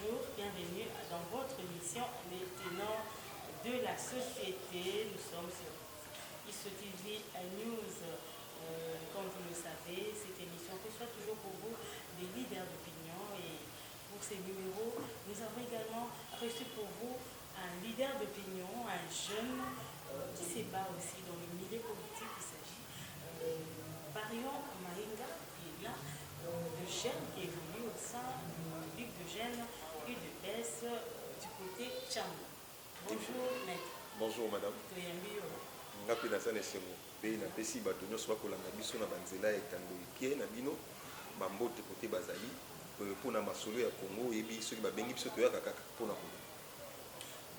Bonjour, bienvenue dans votre émission Les tenants de la société. Nous sommes sur ISO-TV News. Comme vous le savez, cette émission reçoit toujours pour vous des leaders d'opinion. Et pour ces numéros, nous avons également reçu pour vous un leader d'opinion, un jeune qui se bat aussi dans le milieu politique. Il s'agit Parion Maïnga, qui est là, de jeune qui évolue au sein de Ligue de Jeunes UDPS du côté Tchamba. Bonjour, maître. Bonjour, madame. Ngapi na sana semo pe na pesi bato nyonso bakolanda biso na banzela etango ekie na bino bambote kote bazali mpona masolo ya Congo oyebi soki babengi biso toyaka kaka mpona Congo.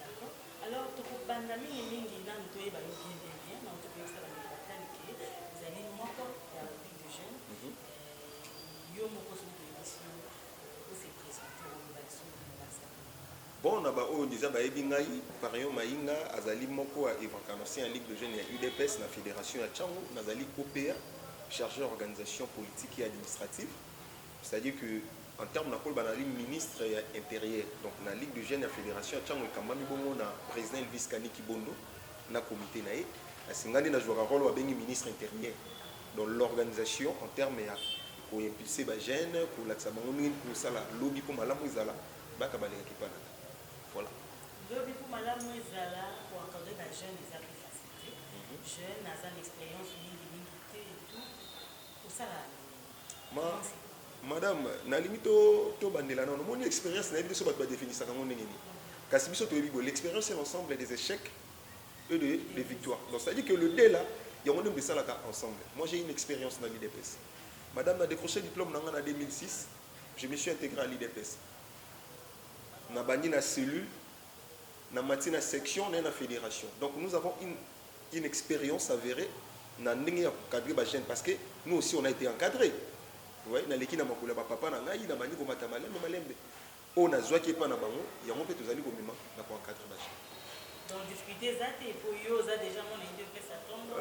D'accord. Alors tokobanda mingi nanu toyeba yo bien na topesa bango batali ke ezali moko ya Ligue de Jeunes. Yo moko soki toyebisi yo ose présenter oloba biso basa. Bon, na ba oyo déjà bayebi ngai Parion Maïnga azali moko ya évancanoncien en Ligue de Jeunes ya UDPS na fédération ya Tchango nazali OPA chargé organisation politique et administrative, c'est-à-dire que en termes na kol banali ministre ya intérieur donc na Ligue de Jeunes ya fédération ya Tchango ekambami bongo na président Elvis Kaniki Bondo na comité na ye asingani na jouer rôle wa bengi ministre intérieur dans l'organisation en termes ya ko impulser ba jeune ko laksa bango mingi ko sala lobby pour malamu izala baka baleka kipana. Voilà. Lobby pour malamu ezala pour encadrer les jeunes les plus facilité. Jeunes ont l'expérience mingi et tout pour ça là. Madame, na limito to bandela non mon expérience na biso ba définir ça comme ndenge ni. Kasi biso to yebi l'expérience c'est l'ensemble des échecs et des victoires. Donc ça veut dire que le dé là, il y a on ça là ensemble. Moi j'ai une expérience dans l'IDPS. Madame a décroché le diplôme en 2006, je me suis intégré à l'IDPS. Na bandi na cellule, na matina section, na fédération. Donc nous avons une expérience avérée na ndenge ya cadrer ba jeune parce que nous aussi on a été encadrés. Ouais, na leki na makula ba papa na ngai na bandi ko matamale malembe. On a zoa qui pas na bango, ya mo pe tozali ko mema na ko encadrer ba jeune. Donc difficulté ça et pour yo ça déjà mon IDPS ça tombe.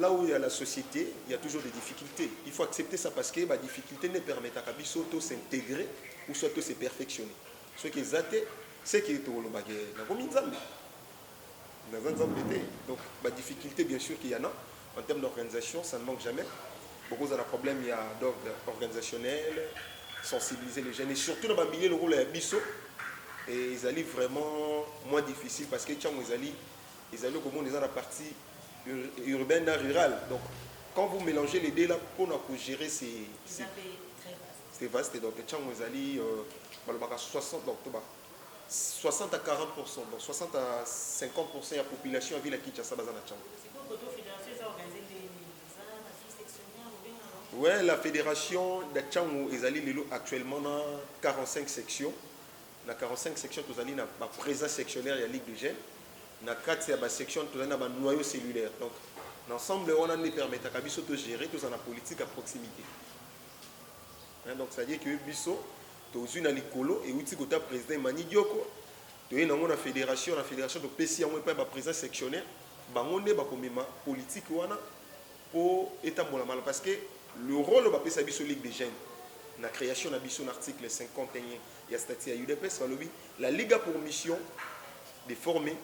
Là où il y a la société, il y a toujours des difficultés. Il faut accepter ça parce que les difficultés ne permettent à Kabiso de s'intégrer ou soit de se perfectionner. Ce qui est athée, c'est qu'il y a donc, la difficulté, bien sûr qu'il y en a. En termes d'organisation, ça ne manque jamais. Beaucoup de problèmes, il y a d'ordre organisationnel, sensibiliser les jeunes. Et surtout, dans le milieu, le rôle est bisso. Et ils allaient vraiment moins difficile parce que ils allaient comme on est dans la partie urbaine et rurale. Donc, quand vous mélangez les deux là, pour gérer c'est vaste. Donc, ils allaient 60, donc, 60 à 40%, donc 60 à 50% de la population vit la Kinshasa dans la Tchang. Ouais, la fédération de Tchang est allée actuellement dans 45 sections. Dans 45 sections, nous allons dans la présence sectionnaire et la Ligue de Jeunes. Dans 4 sections, nous allons dans le noyau cellulaire. Donc, l'ensemble, on a permis à Bisso de gérer tout la politique à proximité. Donc, ça veut dire que Bisso, tu as une alicolo et tu as président Mani Dioko. Tu as une fédération de PCA, tu as une présence sectionnaire. Tu as une politique pour établir mal. Parce que le rôle de la Ligue des Jeunes, la création de l'article 51, il y a statut à UDPS, la Ligue a pour mission de former,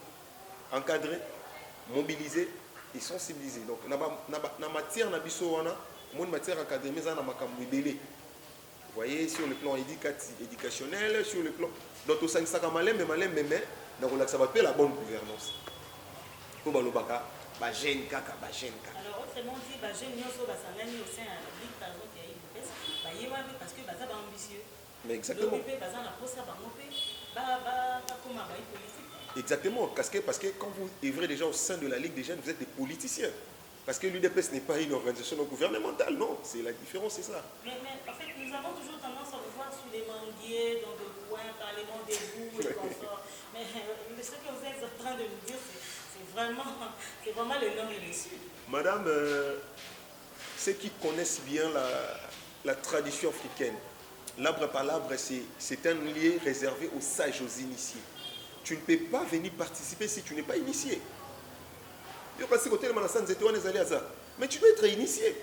encadrer, mobiliser et sensibiliser. Donc, dans la matière académique, vous voyez, sur le plan éducationnel, sur le plan. Donc, tout ça, c'est mais dans la bonne gouvernance. Pour le baka, jeune kaka. Alors, autrement dit, jeune nyonso basangani au sein de la Ligue, par exemple, il y a UDPS, parce que baza ambitieux. Mais exactement. Exactement, parce que quand vous œuvrez déjà au sein de la Ligue des Jeunes, vous êtes des politiciens. Parce que l'UDPS n'est pas une organisation non gouvernementale, non. C'est la différence, c'est ça. Mais en fait, nous avons toujours tendance à le voir sur les manguiers, dans des coins, parlement des bouts et consorts. Mais ce que vous êtes en train de nous dire, c'est vraiment le nord et le sud. Madame, ceux qui connaissent bien la tradition africaine, l'arbre par l'arbre, c'est un lieu réservé aux sages, aux initiés. Tu ne peux pas venir participer si tu n'es pas initié. Mais tu dois être initié.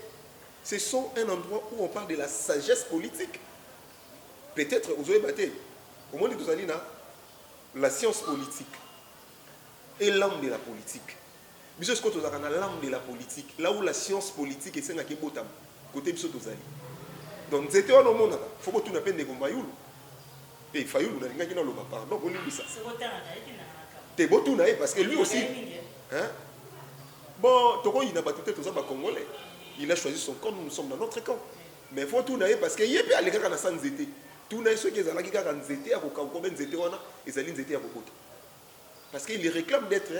Ce sont un endroit où on parle de la sagesse politique. Peut-être, vous avez battu. Au monde de la science politique et l'âme de la politique. Mais ce que tu as l'âme de la politique, là où la science politique est celle qui est botam, côté de Tozali. Donc, c'était un monde, il faut que tu n'aies pas de Gombayoul. Et il faut que tu aies un pardon, on lit ça. C'est beau tout parce que lui aussi. Hein? Bon, il n'a pas tout ça, Congolais. Il a choisi son camp, nous sommes dans notre camp. Mais il faut tout parce qu'il y a des gens qui sont zété. Tout ceux qui sont zété, parce qu'il réclame d'être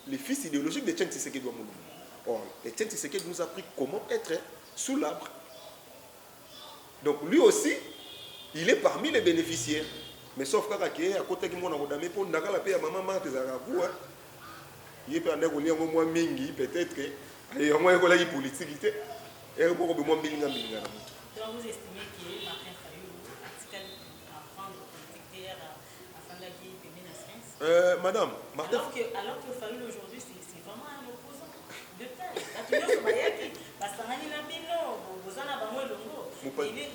les fils idéologiques de Tchèque Tshisekedi Ouamoulou. Or, le Tchèque Tshisekedi nous a appris comment être sous l'arbre. Donc lui aussi, il est parmi les bénéficiaires. Mais sauf qu'à côté de moi, on a pour la paix à maman, il peut aller au moins mingi, peut-être que il y a moins de politique. Et il y a moins de donc vous estimez que Martin Fayulu a apprendre politique afin de madame, Martin... alors que Fayulu aujourd'hui, c'est vraiment un opposant de taille.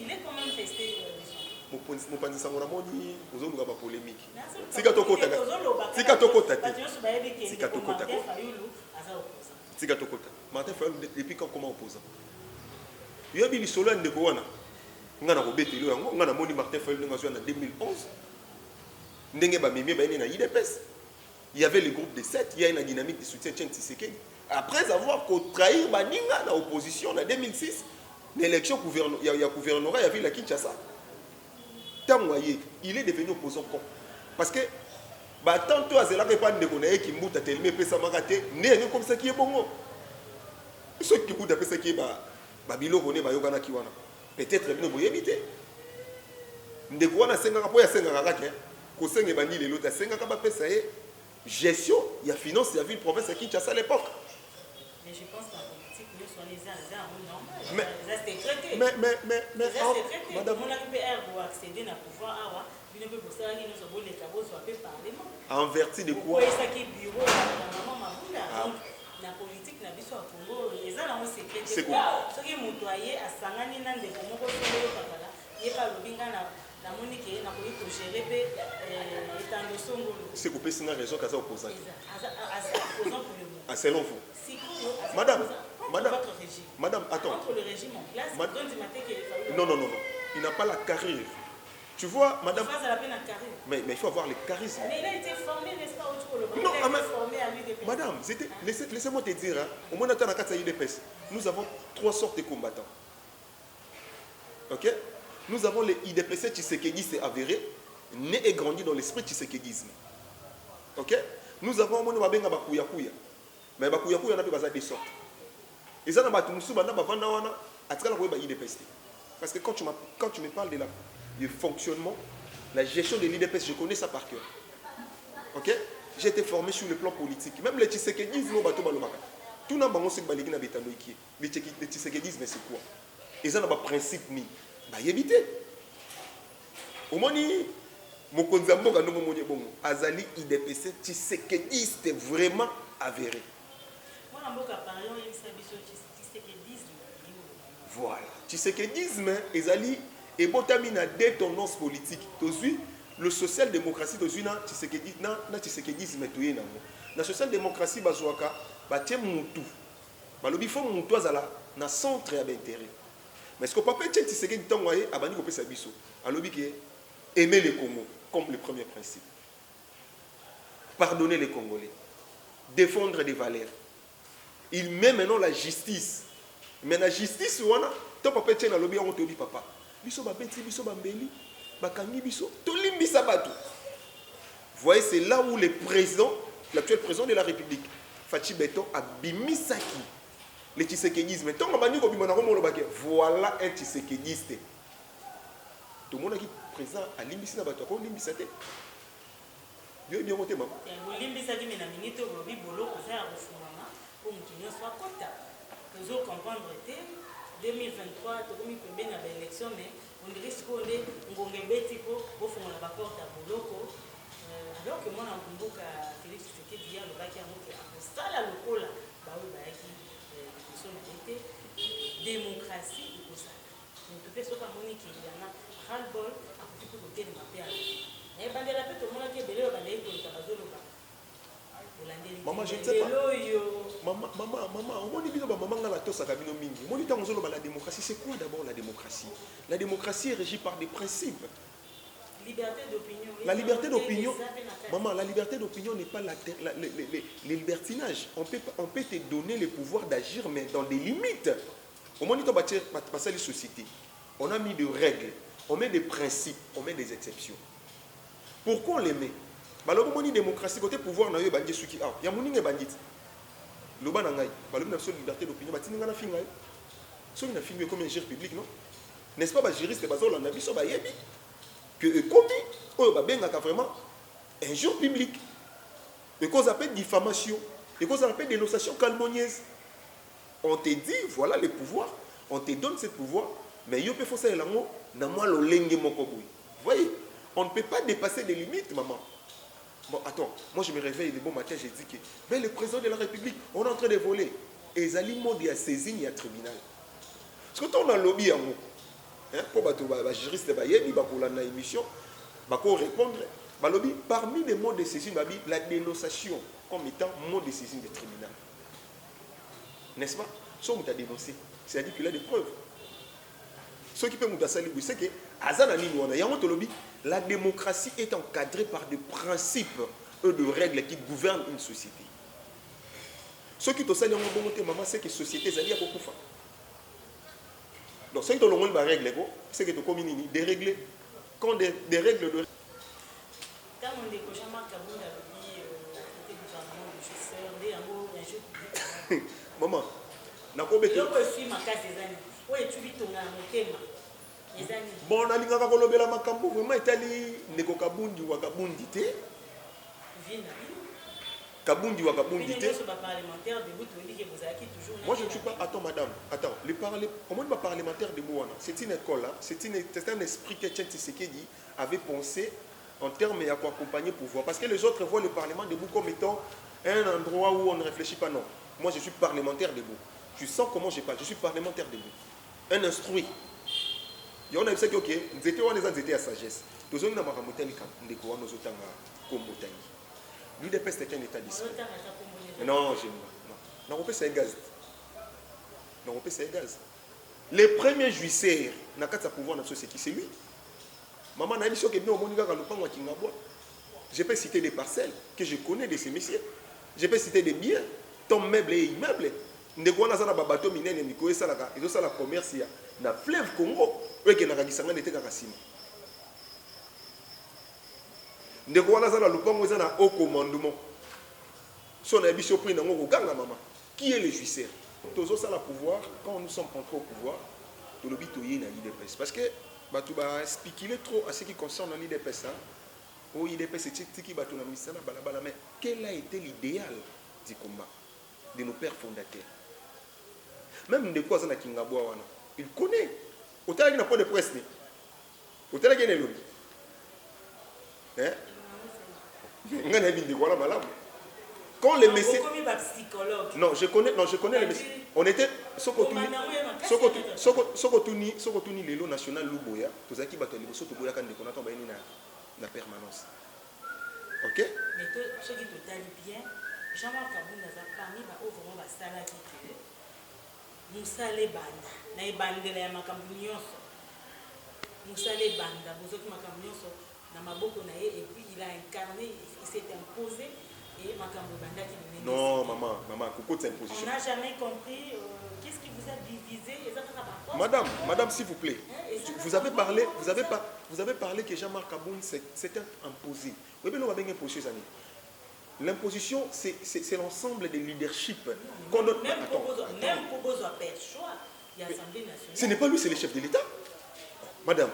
Il est quand même resté... mopanzi sango na moni ozoluka ba polémique tika tokota Martin Fayulu depuis quand comment opposant yobi lisolo ya ndeko wana nga na kobetelo yango nga na moni Martin Fayulu nga na 2011 ndenge ba mimi ba na IDPS il y avait le groupe de 7 il y a une dynamique de soutien Etienne Tshisekedi après avoir trahir baninga na opposition en 2006 l'élection gouvernorat il y avait la Kinshasa. Il est devenu opposant parce que tantôt à cela pas de connaître qui mouta tellement pesa maraté né comme ça qui est bon ce qui mouta pesa qui ba bilo connaît ba yokana ki wana peut-être bien boye éviter ndeko wana senga po ya senga kaka ko senga bandi lelo ta senga ka ba pesa gestion il y a finance il y a ville province à Kinshasa à l'époque. Mais je pense que la politique nous soit les arts normal. Mais madame, on a pu accéder à pouvoir en vertu de quoi? La politique n'a pas au Congo, les gens ont secret. C'est quoi? Ce qui est motoyé à Sangani n'a de Congo, il n'y a pas le binga la monique, n'a pas eu gérer étant de son boulot. C'est coupé sinon raison qu'à ça opposant. Ah, selon vous. Madame, attends. Entre le régime en place, non. Il n'a pas la carrière. Tu vois, madame. Mais il faut avoir le charisme. Mais il a été formé, n'est-ce pas, au non, il a été formé à l'UDPS. Madame, laissez-moi te dire, au moins dans la UDPS, nous avons 3 sortes de combattants. Ok? Nous avons les IDPC Tshisekedistes avérés, nés et grandis dans l'esprit Tshisekedisme. Ok? Nous avons Babenga Bakuyakuya. Mais Bakuyakuya n'a pas des sortes. Et ça, parce que quand tu me parles du fonctionnement, la gestion de l'IDPS, je connais ça par cœur. Ok? J'ai été formé sur le plan politique. Même les Tshisekedisme, tout le monde sait que les Tshisekedisme, c'est quoi? Et ça, n'a pas principe ni. Bah, éviter. Au moins, Mokonzambo Gandongo Moni Bongo, Azali IDPC, Tshisekediste vraiment avéré. Voilà. Tshisekedisme, Ezali, et Botamina des tendances politiques. Aujourd'hui, le social-démocratie, aujourd'hui, na Tshisekedisme, la social-démocratie, Bazouaka, Batie Moutou. Balobi faut Moutou Azala, na centre d'intérêt. Mais ce que papa Tshisekedi Tangoye, Abani Kopé Sabiso, Alobi qui est aimer le Congo, comme le premier principe. Pardonner les Congolais. Défendre des valeurs. Il met maintenant la justice. Mais la justice, ton papa tient lobby on te dit papa. Biso ba beti biso ba mbeli, ba kangi biso, to limbisa batu. Vous voyez, c'est là où le président, l'actuel président de la République, Fachi Beto, a bimisaki le tshisekedisme. Voilà un tshisekediste. Tout le monde qui est présent à limbisi na batu, ko limbisa te. Dieu bien monté maman. Limbisa ki mena minito lobi bolo ko za refumana pour mutinyo soit kota. Nous allons comprendre que 2023, nous avons une élection, mais on dirait que nous avons un petit peu de rapport à Boloko. Alors que moi, je suis Félix Tshisekedi, je suis ça là, le coup là, démocratie, c'est ça. Donc, tu peux se faire qu'il y en a ras-le-bol à côté de ma paix. Maman, je ne sais pas. Maman, on dit que maman a la tosse à Kabino Mingi. On dit que la démocratie, c'est quoi d'abord la démocratie? La démocratie est régie par des principes. Liberté d'opinion. La liberté d'opinion, maman, la liberté d'opinion n'est pas les libertinages. On peut te donner le pouvoir d'agir, mais dans des limites. Au moment où on bâtit les sociétés, on a mis des règles, on met des principes, on met des exceptions. Pourquoi on les met? Alors, au moment où démocratie, côté pouvoir, il y a des gens qui ont des bandits. Le ban nangai, la liberté d'opinion, il y a des gens qui ont comme un gire public, non? N'est-ce pas, les juristes, les on a vu ça, que commis, vraiment un jour public, et qu'on appelle diffamation, et qu'on appelle dénonciation calomnieuse. On te dit, voilà le pouvoir, on te donne ce pouvoir, mais il peut faire ça, vous voyez, on ne peut pas dépasser des limites, maman. Bon, attends, moi je me réveille le bon matin, j'ai dit que mais le président de la République, on est en train de voler. Et les aliments, il y a saisine, il y a tribunal. Parce que quand on a lobby à moi, pour les juristes, ils vont la émission, ils vont répondre. Parmi les mots de saisine, la dénonciation comme étant mot de saisine du tribunal. N'est-ce pas? Ce qu'on a dénoncé, c'est-à-dire qu'il a des preuves. Ce qui peut nous dire, c'est que la démocratie est encadrée par des principes et des règles qui gouvernent une société. Ce qui te sert en bonté, maman, c'est que la société est à beaucoup de. Donc, ce qui te donne des règles, c'est que tu communiques des règles. Quand des règles de. Quand on décoche à Marc-Kaboul, le gouvernement, le chasseur, un jeu public. Maman, bon, on a dit que kolobela makambo vraiment etali ndeko kabundi wa kabundi te. Kabundi wa kabundi te. Moi je ne suis pas. Attends madame, attends. Au moins le parlementaire de Mouana, c'est une école, c'est un esprit que Tchèque Tshisekedi avait pensé en termes à quoi accompagner le pouvoir. Parce que les autres voient le parlement debout comme étant un endroit où on ne réfléchit pas. Non. Moi je suis parlementaire debout. Tu sens comment je parle. Je suis parlementaire debout. Un instruit. Et on a dit que ok, nous étions à sagesse. Nous avons dit que nous avons l'UDPS est un état d'esprit. Non, je ne. Non, c'est un gaz. Non, c'est un gaz. Le premier jouisseur, n'a pas de pouvoir dans la société, c'est lui. Maman a dit que je peux citer des parcelles que je connais de ces messieurs. Je peux citer des biens, ton meuble et immeuble. Nous avons des bateaux minés, ils ont la commerce dans le fleuve Congo. Nous avons des ndeko wana zana lupango zana au commandement son ambition pris dans ngoko ganga maman qui est le jouisseur tozo ça la pouvoir quand nous sommes entrés au pouvoir to lobi toyé na IDPS parce que batu ba spéculer trop à ce qui concerne l'IDPS au IDPS c'est qui batu na misana balabala mais quel a été l'idéal du combat de nos pères fondateurs même ndeko zana kingabwa wana il connaît autant qu'il n'a pas de presse ni autant qu'il est lobby quand les messieurs. Non, je connais les messieurs. On était. Sokotuni, l'élo national Luboya. Tous ceux qui battent les bosses, Luboya, quand on a la permanence. Ok? Mais ceux qui te talent bien, Jean-Marc Kaboul n'a pas mis vraiment la salle qui est. Nous salés banda. Nous bandé la macambunios. Nous salés banda. Vous autres macambunios. Et puis il a incarné, il s'est imposé et Makambo Banda qui nous menait. Non, maman, Coco, c'est imposition. On n'a jamais compris qu'est-ce qui vous a divisé. Madame, s'il vous plaît, vous avez parlé que Jean-Marc Kaboul s'est imposé. Oui, mais nous avons bien imposé ça. L'imposition, c'est l'ensemble des leaderships. Même pour vos choix, il y a l'Assemblée nationale. Ce n'est pas lui, c'est le chef de l'État. Madame.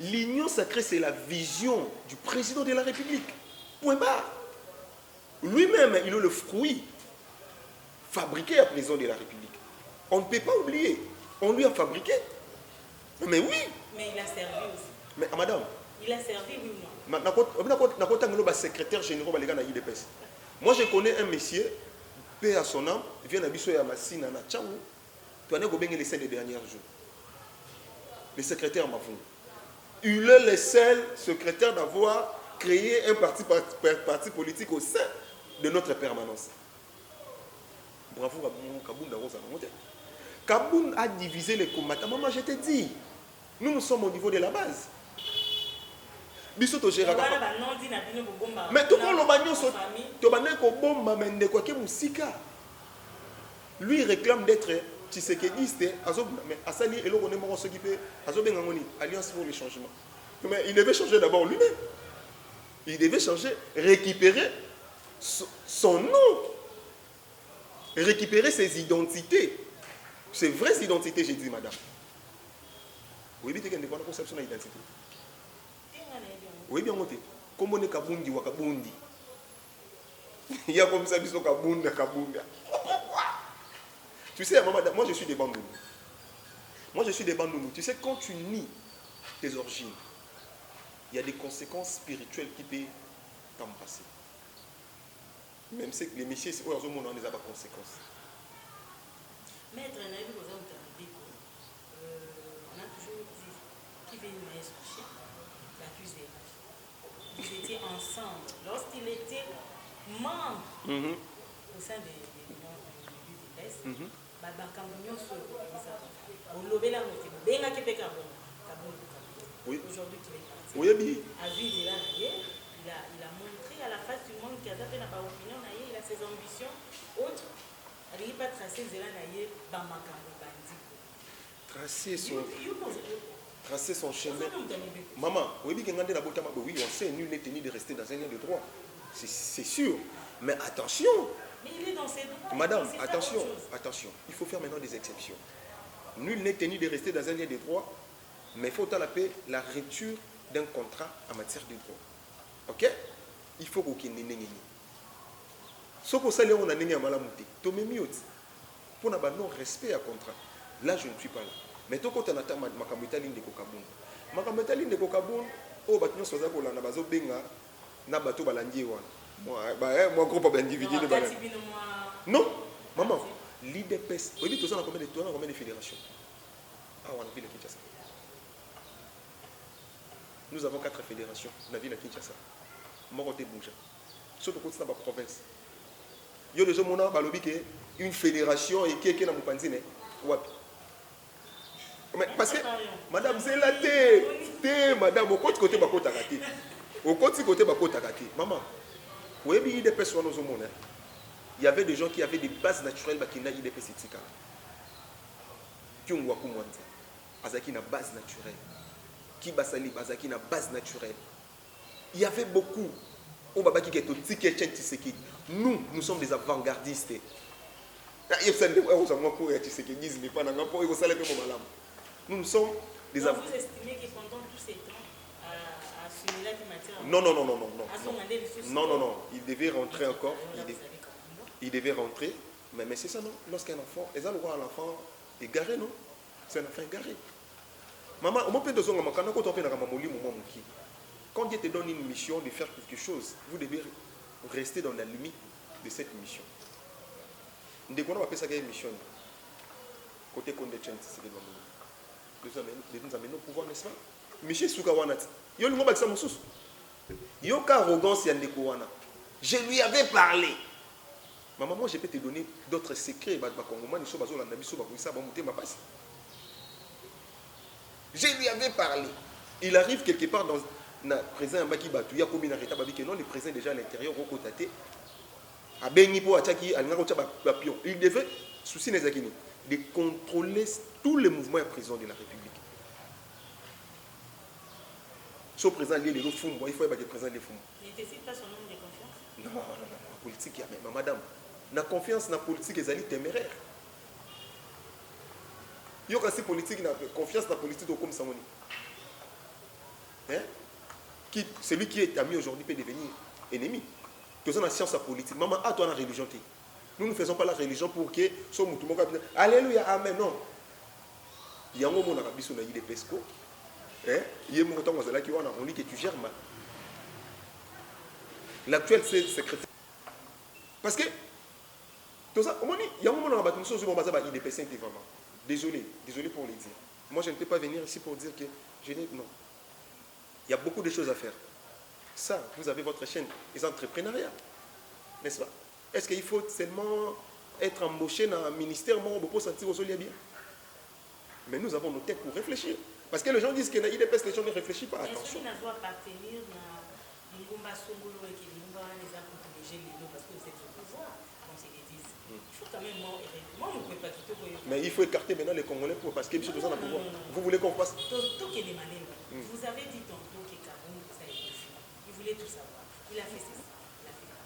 L'union sacrée, c'est la vision du président de la République. Point barre. Lui-même, il est le fruit fabriqué à président de la République. On ne peut pas oublier. On lui a fabriqué. Mais oui. Mais il a servi aussi. Mais madame. Il a servi, oui ou non? Secrétaire général de l'IDPS. Moi, je connais un monsieur. Paix à son âme, vient à Bisso et à Massina, Tu en as les 5 des derniers jours. Le secrétaire Mavou. Il est le seul secrétaire d'avoir créé un parti politique au sein de notre permanence. Bravo Kaboun Darosa. Kaboun a divisé les combattants. Maman, je te dis, nous sommes au niveau de la base. Mais tout le monde, lui réclame d'être tshisekidiste, mais Assali et l'autre on s'occuper, Alliance pour le changement. Mais il devait changer d'abord lui-même. Il devait changer, récupérer son nom, récupérer ses identités, ses vraies identités, j'ai dit, madame. Oui, bien, il y a une conception d'identité. Oui, bien, comme on est Kabundi ou Kabundi. Il y a comme ça, ils sont Kabunda, Kabunda. Tu sais, moi je suis des Bandoulous. Moi je suis des Bandoulous. Tu sais, quand tu nies tes origines, il y a des conséquences spirituelles qui peuvent t'en passer. Même si les messieurs, on a des conséquences. Maître, on a toujours dit qui veut une maïs coucher, l'accuse des rêves. Ils étaient ensemble. Lorsqu'il était membre au sein de l'Union du Est, aujourd'hui qu'il est parti, à vivre là, il a montré à la face du monde qu'il a fait une opinion, il a ses ambitions autres. Il n'a pas tracé tracer son chemin. Maman, oui, on sait, nul n'est tenu de rester dans un lien de droit. C'est sûr. Mais attention. Mais il est dans ses droits. Madame, attention. Il faut faire maintenant des exceptions. Nul n'est tenu de rester dans un lien de droit, mais il faut appeler la rupture d'un contrat en matière de droit. Ok? Il faut qu'il y ait une ce que ça, on a un malamuté. Pour n'avoir non respect à contrat. Là, je ne suis pas là. Mais tout quand on attend ma caméta ligne de Kokaboun. Ma caméta ligne de Kokaboun, oh, bâtiment soit là, na bazo benga, na bateau balandier wan. Moi, groupe individu de balan. Non, maman, l'IDPS. Oui, tout ça, on a combien de fédérations? Ah, on a vu le Kinshasa. Nous avons 4 fédérations. On a vu le Kinshasa. Moi, on bouge. Surtout quand c'est dans la province. Il y a des gens qui ont une fédération et qui est dans Mupanzine. Parce que, madame, c'est la thé, madame, au côté de Bakotagati. Au côté de Bakotagati. Maman, vous voyez, des personnes au monde. Il y avait des gens qui avaient des bases naturelles qui n'ont pas de pécitica. Qui ont Wakumwanza. Azaki n'a base naturelle. Qui Basali, Azaki n'a base naturelle. Il y avait beaucoup. Nous sommes des avant-gardistes. Nous sommes des avant-gardistes. Vous estimez que pendant tous ces temps, à Sunila qui matière... Non. Il devait rentrer encore. Il devait rentrer. Mais c'est ça, non? Lorsqu'un enfant, l'enfant est garé, non? C'est un enfant garé. Maman, on peut dire quand Dieu te donne une mission de faire quelque chose, vous devez rester dans la limite de cette mission. Dès qu'on a appelé ça une mission, côté Kondetchen, c'est nous amener au pouvoir, n'est-ce pas? Michel Soukawanat, il y a une mauvaise chose. Il y a une arrogance, je lui avais parlé. Maman, moi je peux te donner d'autres secrets. Je lui avais parlé. Il arrive quelque part dans le président Mbaki Batu, il y a combien d'arrêtés non, le président déjà à l'intérieur, au côté. Il devait, souci de contrôler tous les mouvements et prisons de la République. Ce président, il faut être président des Fumbo. Il ne décide pas son nombre de confiance? Non, la politique, mais madame, la confiance dans la politique est téméraire. Il y a aussi politique, confiance dans la politique comme ça. Celui qui est ami aujourd'hui peut devenir ennemi. Tout ça, la science politique. Maman, toi, la religion. Nous ne faisons pas la religion pour que ce soit tout le monde. Alléluia, amen. Non. Il y a un moment où on a des pesco. Il y a un moment où on dit que tu gères mal. L'actuel secrétaire. Parce que, tout ça, il y a un moment où on a des pesco vraiment. Désolé pour le dire. Moi, je ne peux pas venir ici pour dire que je n'ai... Non. Il y a beaucoup de choses à faire. Ça, vous avez votre chaîne, les entrepreneuriats, n'est-ce pas? Est-ce qu'il faut seulement être embauché dans un ministère pour sentir au sol bien? Mais nous avons nos têtes pour réfléchir. Parce que les gens disent que l'IDPS, les gens ne réfléchissent pas. Attention. Est-ce qu'il doit appartenir à l'Ingomba Songolo et que l'Ingomba les a protégés les deux parce que vous êtes au pouvoir, comme c'est qu'ils disent. Il faut quand même moi, on ne peut pas quitter. Mais il faut écarter maintenant les Congolais parce qu'ils sont dans le pouvoir. Vous voulez qu'on fasse? Tout est demandé. Vous avez dit tantôt que Kaboum, ça a été fait. Il voulait tout savoir. Il a fait ceci.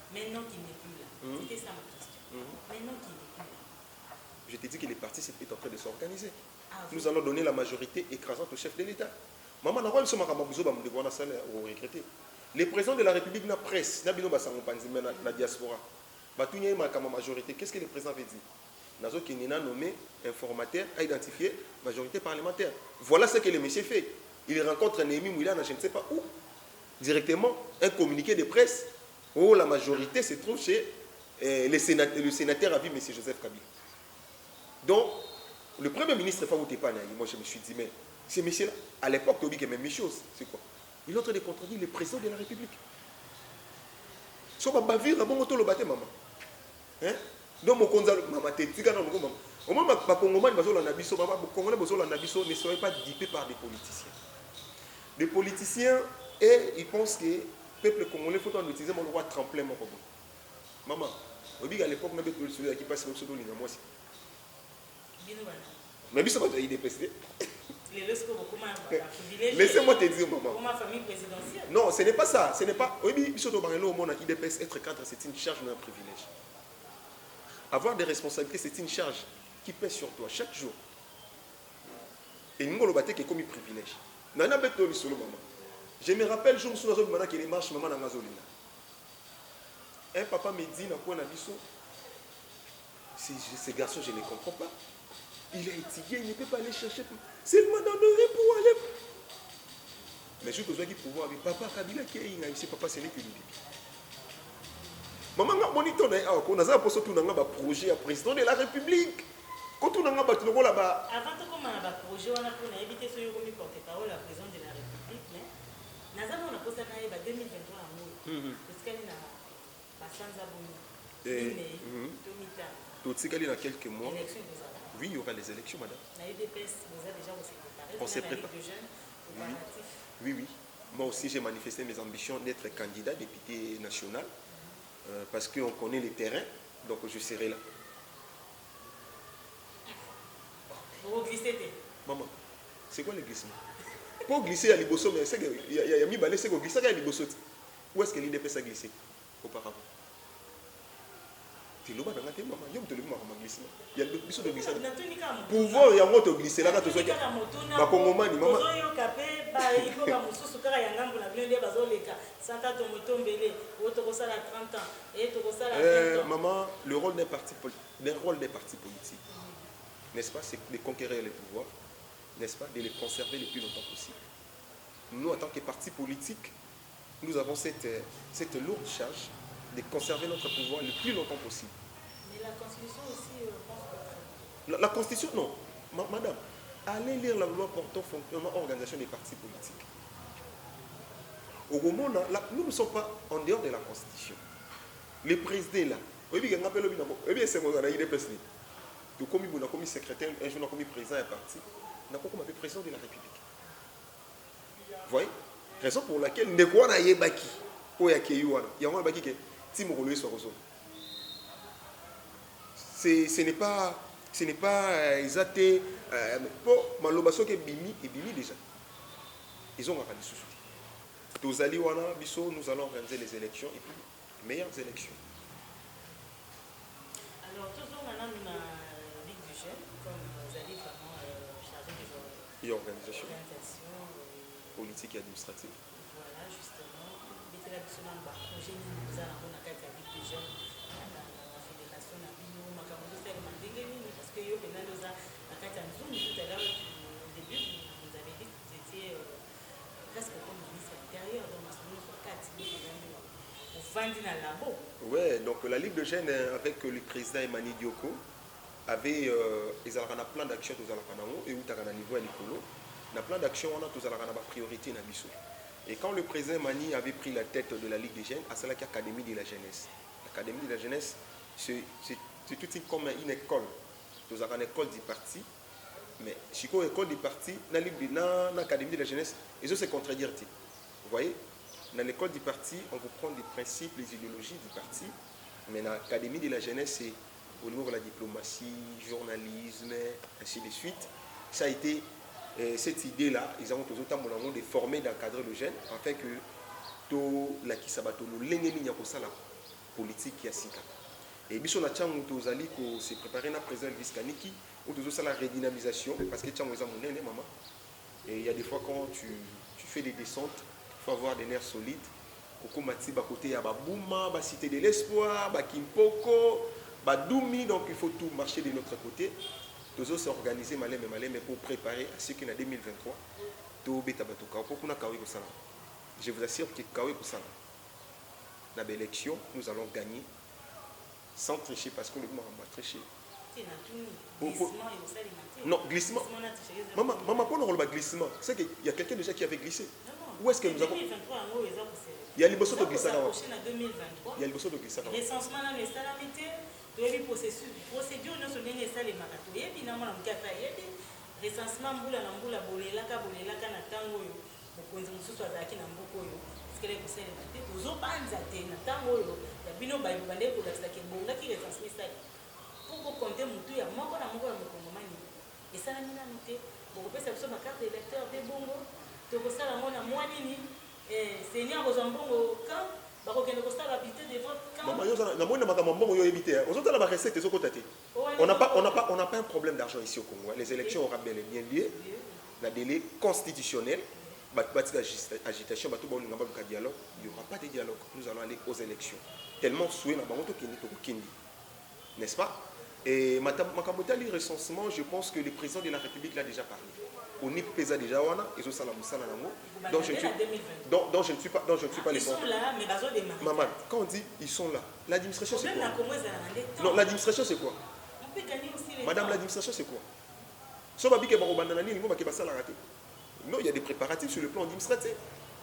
Maintenant qu'il n'est plus là. C'était ça ma question. Maintenant qu'il n'est plus là. Je t'ai dit que les partis sont en train de s'organiser. Nous allons donner la majorité écrasante au chef de l'État. Maman, les présidents de la République na presse, na diaspora, majorité. Qu'est-ce que le président avait dit? Nazo Kenina nommé informateur à identifier majorité parlementaire. Voilà ce que le monsieur fait. Il rencontre Némi Mouila, je ne sais pas où, directement un communiqué de presse où la majorité se trouve chez le sénateur à vie, M. Joseph Kabila. Donc, le Premier ministre Fawouté Pana, moi je me suis dit, mais ces messieurs-là, à l'époque, tu as dit que même chose, c'est quoi? Il est en train de contredire le président de la République. Si on va bavir, on va le battre, maman. Hein? Donc, mon conseil, maman, tu es maman. Au moins, les Congolais ne seraient pas dupés par des politiciens. Des politiciens, et ils pensent que le peuple congolais, il faut utiliser mon droit tremplin, mon robot. Maman, à l'époque, on avait celui qui passe sur le moi aussi. Mais il faut il est laissez-moi te dire, maman. Pour ma famille présidentielle. Non, ce n'est pas ça. Ce n'est pas. IDPS, être cadre, c'est une charge, mais un privilège. Avoir des responsabilités, c'est une charge qui pèse sur toi chaque jour. Et nous, on le est comme un privilège. Je me rappelle, je me souviens que les marches, maman, dans un papa me dit, ce garçon, je ne comprends pas. Il a étudié, il ne peut pas aller chercher. Seulement dans le riz pour aller. Mais je besoin du pouvoir. Papa Kabila qui est ici, papa, c'est lui qui lui dit. Maman, on a un projet à président de la République. Quand on a un projet là-bas. Avant de commencer un projet, on a évité ce que porte-parole la président de la République. Mais nous avons posé en 2023 à Moui. Parce qu'il y a Bassanza Bouni. Tomita. Tout ce qu'il y a quelques mois. Élection, oui, il y aura les élections, madame. La UDPS, vous avez déjà préparé. On s'est préparé. Oui, oui. Moi aussi, j'ai manifesté mes ambitions d'être candidat député national parce qu'on connaît les terrains, donc je serai là. Vous glissez? Maman, c'est quoi le glissement? Pour glisser à l'Ibosso, mais il y a mis balai, c'est qu'on glisse à l'Ibosso. Où est-ce que l'UDPS a glissé auparavant? Pouvoir, il y a un autre glissé là, tu sais. Ma Congomani, maman. Maman, le rôle des partis politiques, n'est-ce pas, c'est de conquérir le pouvoir, n'est-ce pas, de les conserver le plus longtemps possible. Nous, en tant que parti politique, nous avons cette lourde charge de conserver notre pouvoir le plus longtemps possible. Mais la Constitution aussi pense que... La Constitution, non. Madame, allez lire la loi portant fonctionnement et organisation des partis politiques. Au moment là, nous ne sommes pas en dehors de la Constitution. Les présidents là, c'est mon IDPS. Donc, comme il a secrétaire, un jour, comme président d'un parti, n'a pas comme président de la République. Vous voyez? Raison pour laquelle ne quoi n'a pas qui. Il y a un baki qui est Timor Louis Sorozo. Ce n'est pas exaté. Pour Malobaso qui est bimi et bimi déjà. Ils ont rappelé sous nous allons organiser les élections et puis meilleures élections. Alors, toujours maintenant, nous avons la Ligue du Jeune, comme vous allez vraiment charger des organisations politiques et administratives. Voilà, justement. Il était là, justement, projet, nous allons la Ligue du Jeune, la fédération, la Bino, ma camarade, c'est le parce que yo, maintenant, nous avons la carte en Zoom, tout à l'heure, au début, vous avez dit que vous étiez presque comme ministre intérieur, donc nous sommes 4 au Fandi dans le labo. Oui, donc la Ligue de Jeunes avec le président Emmanuel Dioko, avait ils ont un plan d'action tous et où tu as un niveau à l'écolo. Dans plan d'action on a tous la priorité na biso. Et quand le président Mani avait pris la tête de la Ligue des jeunes, à cela l'Académie de la jeunesse. L'Académie de la jeunesse, c'est tout comme une école. Nous avons une école du parti, mais si vous avez une école du parti, dans l'Académie de la jeunesse, ils ont se contredire. Vous voyez, dans l'école du parti, on vous prend des principes, les idéologies du parti, mais dans l'Académie de la jeunesse, c'est au niveau de la diplomatie, journalisme, ainsi de suite. Ça a été cette idée-là, ils ont toujours de former, d'encadrer le jeune, afin que tout la qui sabato l'engemi n'y a pas ça la politique qui a sika. Et biso na tchangu tozali ko se préparer na président Viskaniki ou toujours ça la redynamisation parce que tchangu za monene maman. Et il y a des fois quand tu fais des descentes, il faut avoir des nerfs solides. Koko mati ba côté ya ba Bouma, ba cité de l'espoir, ba Kimpoko, ba Doumi, donc il faut tout marcher de notre côté. Tous s'est organisé malais mais pour préparer à ce qu'il y a 2023 to beta batuka pour qu'on a kawi ko sala. Je vous assure que kawi ko sala. Na belle élection, nous allons gagner sans tricher parce que le gouvernement va tricher. Non, glissement. Maman, pour le glissement, c'est qu'il y a quelqu'un déjà qui avait glissé. Où est-ce que nous avons? Il y a les bosses de glissement. Il y a les bosses de glissement. Recensement dans les salariés. Le procédure nous sommes les salariés makato yebi na mwana mkata yebi recensement mbula na mbula bolelaka na tango yo bokonzi mususu azaki na mboko yo sikele kusele mate tozo banza te na tango yo ya bino ba bande ko lakisa ke bonga ki recensement sali pour compter mutu ya moko na mokongomani esala mina note boko pesa biso ba carte d'électeur de bongo to ko sala mona mwanini seigneur ozambongo quand on n'a pas un problème d'argent ici au Congo. Les élections auront bien lieu. La délai constitutionnel, agitation, il n'y aura pas de dialogue. Nous allons aller aux élections. Tellement souhait n'est-ce pas? Et Makamotali recensement, je pense que le président de la République l'a déjà parlé. On y pesa déjà wana et ça donc je ne suis pas les ils sont là mais bazo de maman quand on dit ils sont là l'administration c'est quoi? Non, l'administration c'est quoi? On peut gagner aussi les madame l'administration c'est quoi? So ba bike ba robanda na nini ngo ba ke ba sala raté. Non, il y a des préparatifs sur le plan administratif.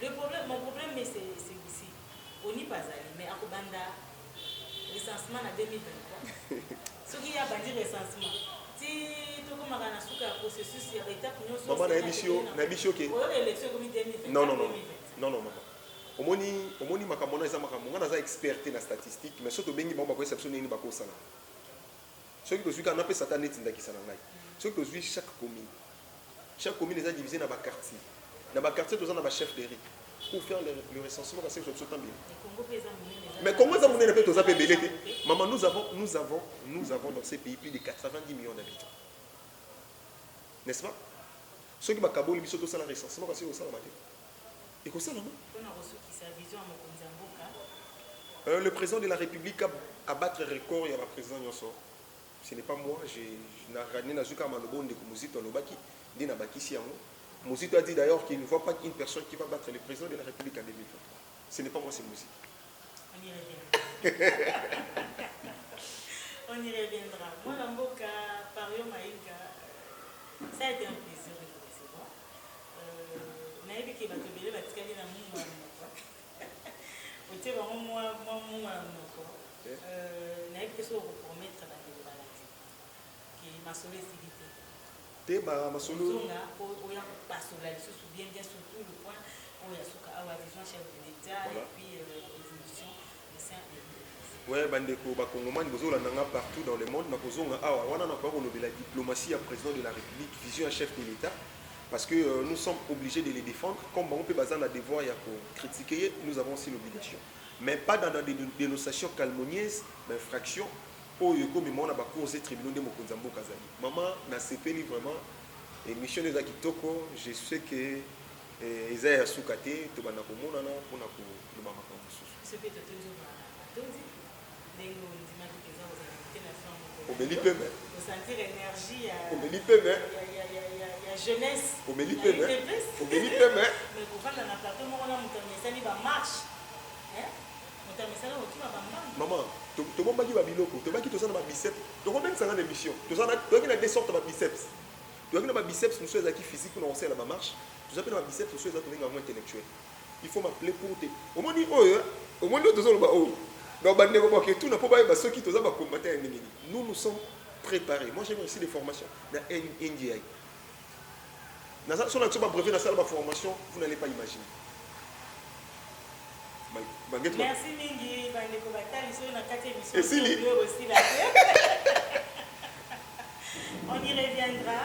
Mon problème mais c'est ici. On y pas allé mais à Kobanda recensement en 2023. Ce qui a bandi recensement maman na émission ke non maman omoni makambo na eza makambo ngana za expert na statistique mais surtout bengi bango bakoyesa biso nini bakosala soki tozwi kana mpe satan neti ndakisa na ngai soki tozwi chaque commune eza divisé na baquartier toza na bachef de riz pour faire le recensement parce que biso tambi mais Congo eza monene mpe toza mpe ebele te maman nous avons dans ces pays plus de 90 millions d'habitants. N'est-ce pas? Ceux qui ont fait le recensement, recensement parce que c'est ça la matière. Et comme ça, le président de la République a battu le record, il y a le président Nyonso. Ce n'est pas moi, je n'ai rien à dire à Malobon de Mouzito Lobaki, de Nabaki Siamo. Mouzito a dit d'ailleurs qu'il ne voit pas une personne qui va battre le président de la République en 2023. Ce n'est pas moi, c'est Mouzito. On y reviendra. On y reviendra. Moi, Lamboka, Pario Maïka. Ça a été un plaisir de vous recevoir. Naïbi qui va te béler, va te caler dans mon mois. Au thé, moi, Naïbi qui soit vous promettre dans les maladies. Qui m'a sauvé civilité. T'es ma solo. On a pas sur la liste, bien surtout le point où il y a la vision chef de l'État et puis l'évolution des saints. Ouais, bandeko bakongomani bozolanda nga partout dans le monde nakozonga awa wana na parole de la diplomatie à président de la République vision à chef de l'État parce que nous sommes obligés de les défendre comme on peut baser un devoir ya pour critiquer nous avons aussi l'obligation mais pas dans des dénonciations calomnieuses d'infractions au yoko mais on a ba cause tribunal de mokonza mboka zali maman na sepeli vraiment émission des akitoko je sais que Isaiah Soukate to bana ko monana pona ko le mama ko ce peut être toujours Omelipe, sentir énergie, il y a jeunesse. Omelipe, mais pour faire dans la plateau, on a marche. Maman, tobombaki babiloko tobaki toza na babiceps tokobengisanga na émission toyaki na des sortes de biceps toyaki na babiceps mosusu ezalaki physique mpona kosala bamarche toza mpe na babiceps mosusu eza tobenga yango intellectuel il faut m'appeler pour te omoni oyo tozoloba oyo donc bandeko boke tuna mpo bayeba soki toza bacombatant ya ndenge nini nous sommes préparés moi j'ai aussi des formations na NDI so na biso babrevet nasala baformation vous n'allez pas imaginer. Merci mingi bandeko batali so na kati émission aussi là. On y reviendra,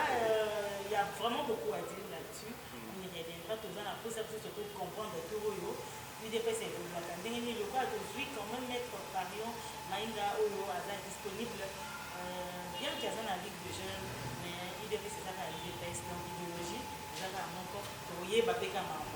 il y a vraiment beaucoup à dire là-dessus. On y reviendra tout ça pour ça pour comprendre tout yo. UDPS est la ndenge le cas aujourd'hui quand même mettre parion Maïnga Oyo est disponible bien qu'il y a la Ligue de jeunes mais UDPS c'est ça la UDPS donc idéologie ça va encore pour y babeka maman